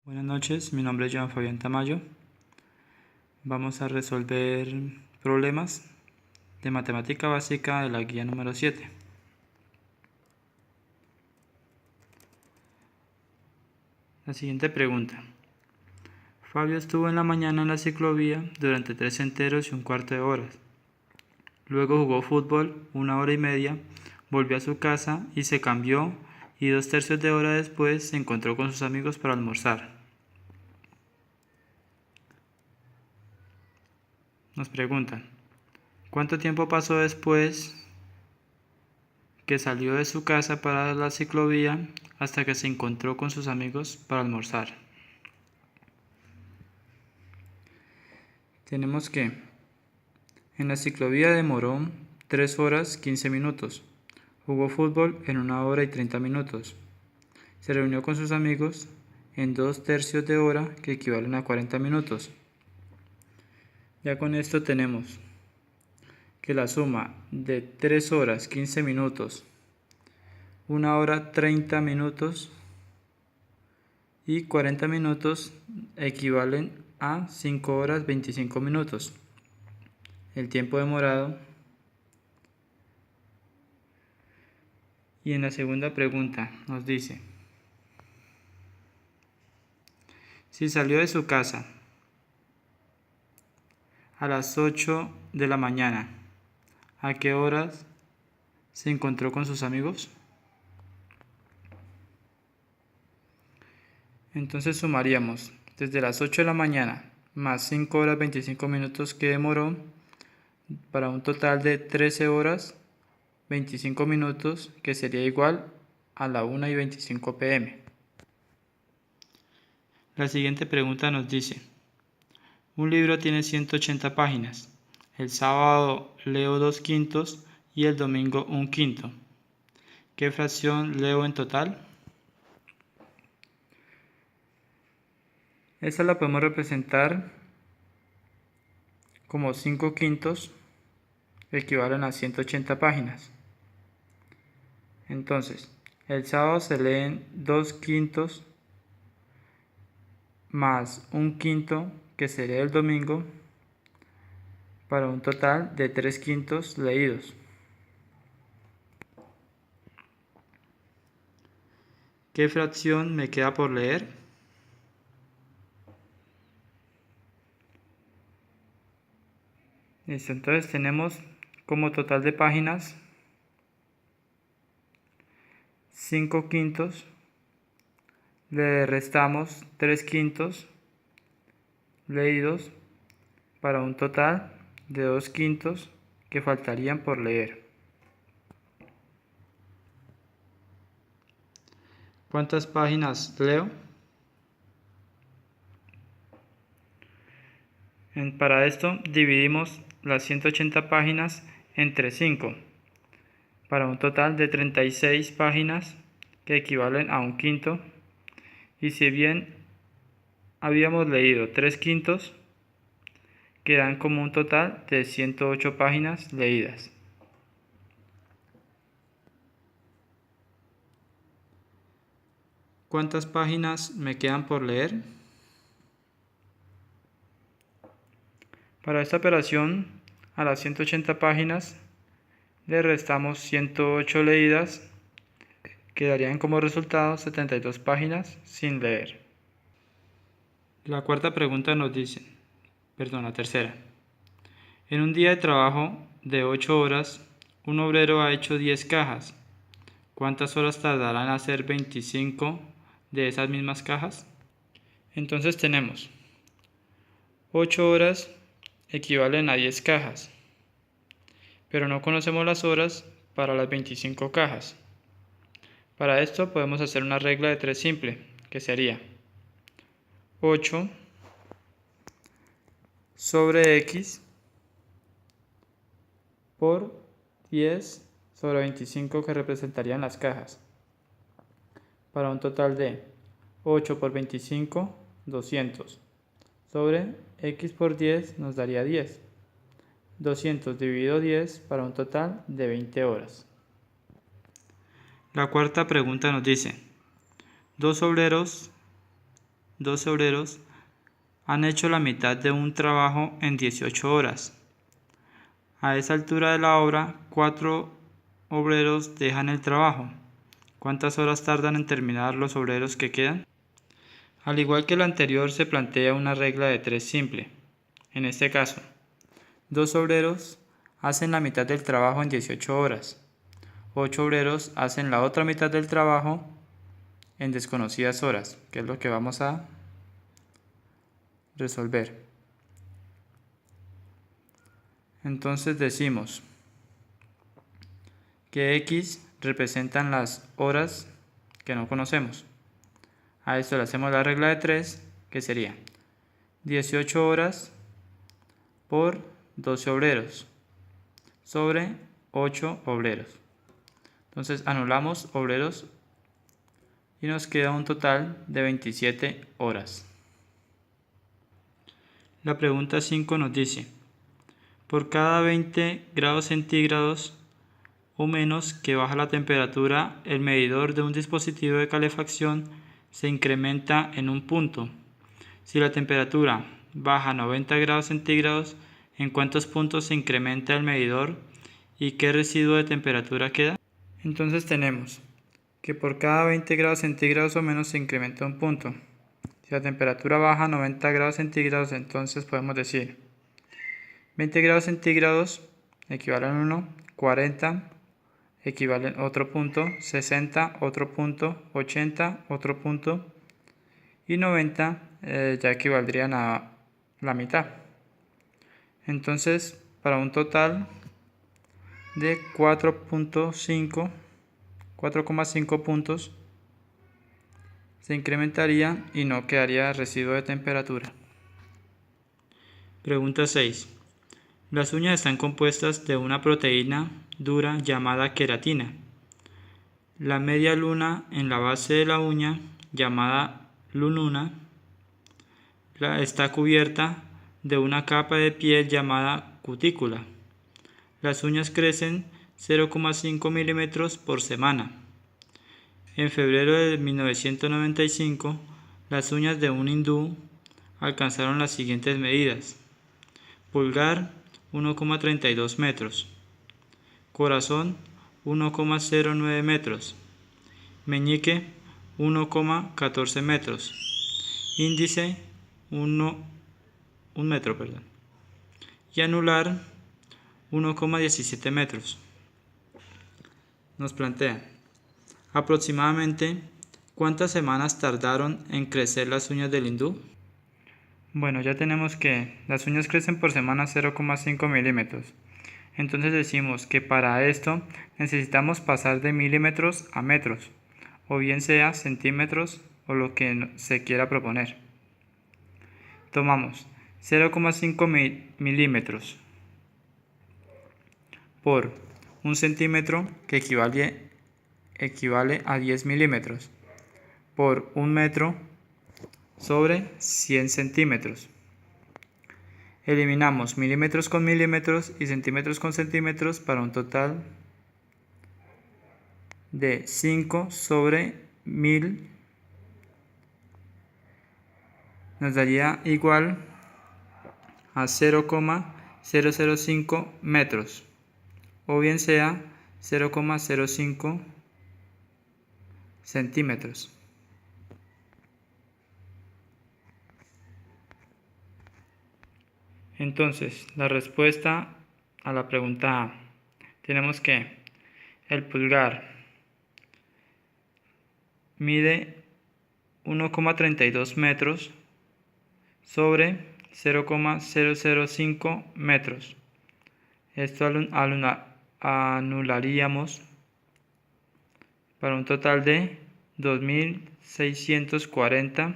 Buenas noches, mi nombre es Joan Fabián Tamayo. Vamos a resolver problemas de matemática básica de la guía número 7. La siguiente pregunta. Fabio estuvo en la mañana en la ciclovía durante 3 enteros y un cuarto de horas. Luego jugó fútbol 1 hora y media, volvió a su casa y se cambió, y 2/3 de hora después se encontró con sus amigos para almorzar. Nos preguntan, ¿cuánto tiempo pasó después que salió de su casa para la ciclovía hasta que se encontró con sus amigos para almorzar? Tenemos que en la ciclovía demoró 3 horas 15 minutos, jugó fútbol en 1 hora y 30 minutos, se reunió con sus amigos en 2/3 de hora, que equivalen a 40 minutos. Ya con esto tenemos que la suma de 3 horas 15 minutos, 1 hora 30 minutos y 40 minutos equivalen a 5 horas 25 minutos. El tiempo demorado. Y en la segunda pregunta nos dice, si salió de su casa a las 8 de la mañana, ¿a qué horas se encontró con sus amigos? Entonces sumaríamos desde las 8 de la mañana más 5 horas 25 minutos que demoró, para un total de 13 horas 25 minutos, que sería igual a la 1:25 p.m. La siguiente pregunta nos dice, un libro tiene 180 páginas. El sábado leo 2/5 y el domingo 1/5. ¿Qué fracción leo en total? Esta la podemos representar como 5/5, equivalen a 180 páginas. Entonces, el sábado se leen 2/5 más 1/5, que sería el domingo, para un total de 3/5 leídos. ¿Qué fracción me queda por leer? Listo, entonces tenemos como total de páginas 5/5, le restamos 3/5 leídos para un total de 2/5 que faltarían por leer. ¿Cuántas páginas leo? Para esto dividimos las 180 páginas entre 5, para un total de 36 páginas, que equivalen a 1/5, y si bien habíamos leído 3/5, quedan como un total de 108 páginas leídas. ¿Cuántas páginas me quedan por leer? Para esta operación, a las 180 páginas le restamos 108 leídas, quedarían como resultado 72 páginas sin leer. La cuarta pregunta nos dice, la tercera. En un día de trabajo de 8 horas, un obrero ha hecho 10 cajas. ¿Cuántas horas tardará en hacer 25 de esas mismas cajas? Entonces tenemos 8 horas equivalen a 10 cajas, pero no conocemos las horas para las 25 cajas. Para esto podemos hacer una regla de 3 simple, que sería 8 sobre x por 10 sobre 25, que representarían las cajas, para un total de 8 por 25, 200, sobre x por 10 nos daría 10. 200 dividido 10 para un total de 20 horas. La cuarta pregunta nos dice, dos obreros 12 obreros han hecho la mitad de un trabajo en 18 horas. A esa altura de la obra, 4 obreros dejan el trabajo. ¿Cuántas horas tardan en terminar los obreros que quedan? Al igual que el anterior, se plantea una regla de 3 simple. En este caso, 2 obreros hacen la mitad del trabajo en 18 horas. 8 obreros hacen la otra mitad del trabajo en desconocidas horas, que es lo que vamos a resolver. Entonces decimos que X representan las horas que no conocemos. A esto le hacemos la regla de 3, que sería 18 horas por 12 obreros sobre 8 obreros. Entonces anulamos obreros y nos queda un total de 27 horas. La pregunta 5 nos dice: por cada 20 grados centígrados o menos que baja la temperatura, el medidor de un dispositivo de calefacción se incrementa en un punto. Si la temperatura baja a 90 grados centígrados, ¿en cuántos puntos se incrementa el medidor y qué residuo de temperatura queda? Entonces tenemos que por cada 20 grados centígrados o menos se incrementa un punto. Si la temperatura baja a 90 grados centígrados, entonces podemos decir 20 grados centígrados equivalen a 1, 40 equivalen a otro punto, 60 otro punto, 80 otro punto y 90 ya equivaldrían a la mitad. Entonces, para un total de 4,5 puntos se incrementaría y no quedaría residuo de temperatura. Pregunta 6. Las uñas están compuestas de una proteína dura llamada queratina. La media luna en la base de la uña, llamada lunula, está cubierta de una capa de piel llamada cutícula. Las uñas crecen 0,5 milímetros por semana. En febrero de 1995, las uñas de un hindú alcanzaron las siguientes medidas: pulgar 1,32 metros, corazón 1,09 metros, meñique 1,14 metros, índice 1 metro, y anular 1,17 metros. Nos plantea aproximadamente ¿cuántas semanas tardaron en crecer las uñas del hindú? Bueno, ya tenemos que las uñas crecen por semana 0,5 milímetros. Entonces decimos que para esto necesitamos pasar de milímetros a metros, o bien sea centímetros o lo que se quiera proponer. Tomamos 0,5 milímetros por un centímetro, que equivale a 10 milímetros, por un metro sobre 100 centímetros. Eliminamos milímetros con milímetros y centímetros con centímetros para un total de 5 sobre 1000. Nos daría igual a 0,005 metros, o bien sea 0,05 centímetros. Entonces, la respuesta a la pregunta A, tenemos que el pulgar mide 1,32 metros sobre 0,005 metros. Esto anularíamos para un total de 2640,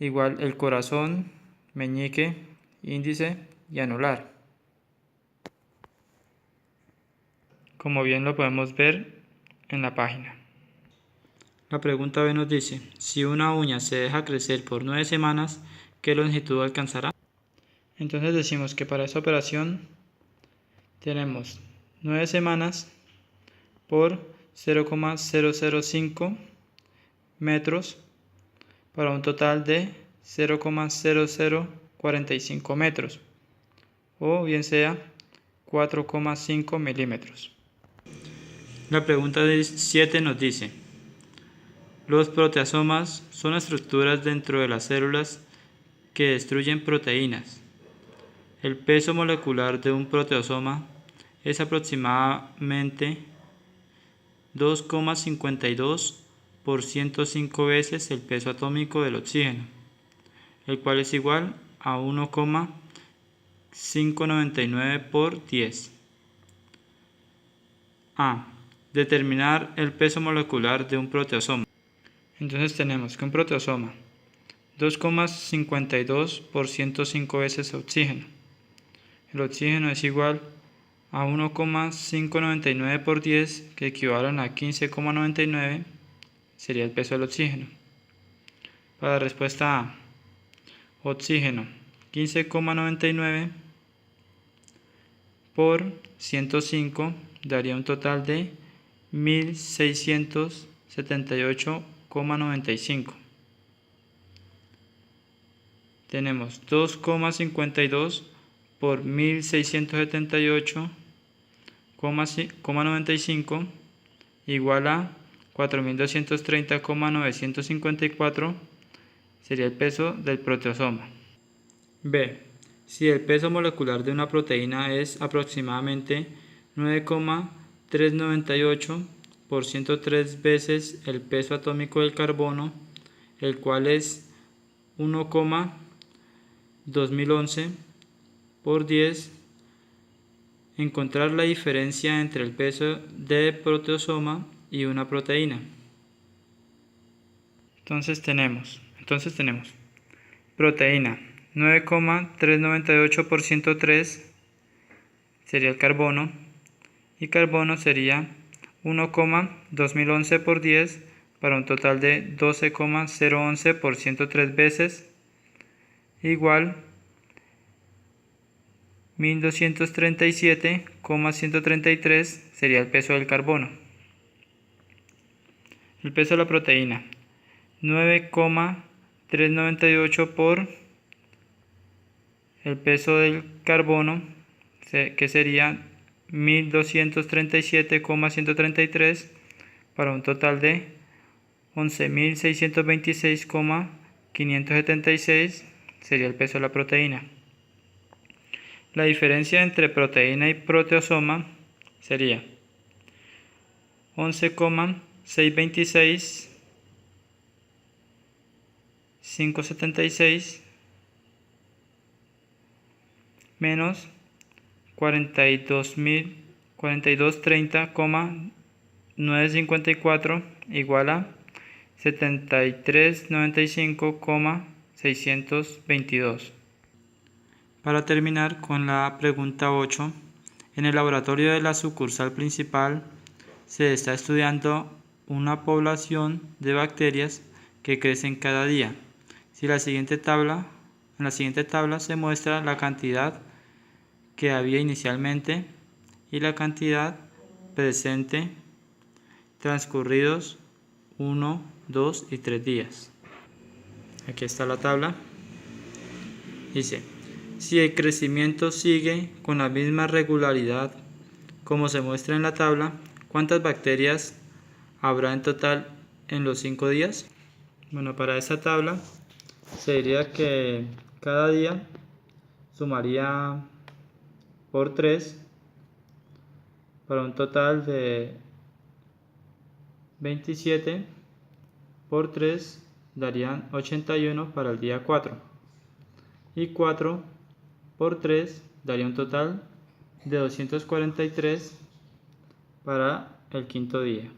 igual el corazón, meñique, índice y anular. Como bien lo podemos ver en la página. La pregunta B nos dice: si una uña se deja crecer por 9 semanas, ¿qué longitud alcanzará? Entonces decimos que para esta operación tenemos 9 semanas por 0,005 metros para un total de 0,0045 metros, o bien sea 4,5 milímetros. La pregunta 7 nos dice: los proteasomas son estructuras dentro de las células que destruyen proteínas. El peso molecular de un proteasoma es aproximadamente 2,52 por 105 veces el peso atómico del oxígeno, el cual es igual a 1,599 por 10. A. Determinar el peso molecular de un proteasoma. Entonces tenemos que un proteasoma 2,52 por 105 veces oxígeno. El oxígeno es igual a 1,599 por 10, que equivalen a 15,99, sería el peso del oxígeno. Para la respuesta A, oxígeno 15,99 por 105 daría un total de 1678,95. Tenemos 2,52 por 1678,95 igual a 4230,954, sería el peso del proteasoma. B. Si el peso molecular de una proteína es aproximadamente 9,398 por 103 veces el peso atómico del carbono, el cual es 1,2011 por 10, encontrar la diferencia entre el peso de proteasoma y una proteína. Entonces tenemos proteína 9,398 por 103 sería el carbono, y carbono sería 1,2011 por 10 para un total de 12,011 por 103 veces, igual 1237,133 sería el peso del carbono. El peso de la proteína 9,398 por el peso del carbono, que sería 1237,133 para un total de 11.626,576 sería el peso de la proteína. La diferencia entre proteína y proteasoma sería 11,626,576 menos 4230,954 igual a 7395,622. Para terminar con la pregunta 8, en el laboratorio de la sucursal principal se está estudiando una población de bacterias que crecen cada día. En la siguiente tabla se muestra la cantidad que había inicialmente y la cantidad presente transcurridos 1, 2 y 3 días. Aquí está la tabla. Dice: si el crecimiento sigue con la misma regularidad como se muestra en la tabla, ¿cuántas bacterias habrá en total en los 5 días? Bueno, para esta tabla se diría que cada día sumaría por 3 para un total de 27 por 3 darían 81 para el día 4, y 4 por 3 daría un total de 243 para el quinto día.